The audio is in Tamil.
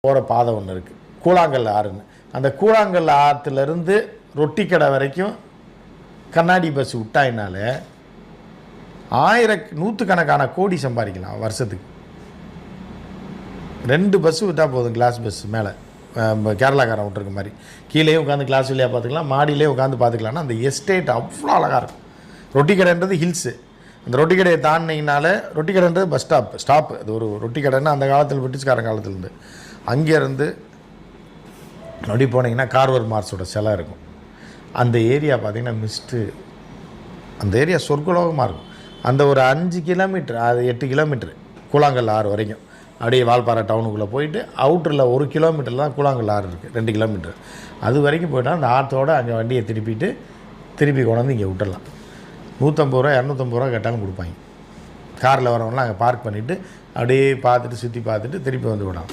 போகிற பாதை ஒன்று இருக்குது, கூழாங்கல் ஆறுன்னு. அந்த கூழாங்கல் ஆற்றுலேருந்து ரொட்டி கடை வரைக்கும் கண்ணாடி பஸ் விட்டாயினால நூற்றுக்கணக்கான கோடி சம்பாதிக்கலாம் வருஷத்துக்கு. 2 பஸ்ஸு விட்டால் போதும், கிளாஸ் பஸ் மேலே கேரளாக்காரன் விட்டுருக்க மாதிரி. கீழே உட்காந்து கிளாஸ் வழியாக பார்த்துக்கலாம், மாடியிலே உட்காந்து பார்த்துக்கலான்னா அந்த எஸ்டேட் அவ்வளோ அழகாக இருக்கும். ரொட்டி கடைன்றது ஹில்ஸு. அந்த ரொட்டி கடையை தாண்டினீங்கனால, ரொட்டி கடைன்றது பஸ் ஸ்டாப்பு. அது ஒரு ரொட்டி கடைன்னா அந்த காலத்தில் பிரிட்டிஷ்காரன் காலத்துலேருந்து. அங்கேருந்து அப்படி போனீங்கன்னா கார்வர் மார்ஸோட சிலை இருக்கும். அந்த ஏரியா பார்த்திங்கன்னா மிஸ்ட்டு, அந்த ஏரியா சொர்க்கலோகமாக இருக்கும். அந்த ஒரு 5 கிலோமீட்டர், அது 8 கிலோமீட்ரு கூழாங்கல் ஆறு வரைக்கும் அப்படியே வால்பாறை டவுனுக்குள்ளே போயிட்டு அவுட்டரில் 1 கிலோமீட்டரில் தான் கூழாங்கல் ஆறு இருக்குது, 2 கிலோமீட்டர். அது வரைக்கும் போய்ட்டால் அந்த ஆற்றோடு அங்கே வண்டியை திருப்பி கொண்டாந்து இங்கே விட்டுடலாம். 150 ரூபா 250 ரூபா கேட்டாலும் கொடுப்பாங்க. காரில் வரவங்களாம் அங்கே பார்க் பண்ணிவிட்டு அப்படியே பார்த்துட்டு சுற்றி பார்த்துட்டு திருப்பி வந்து விடலாம்.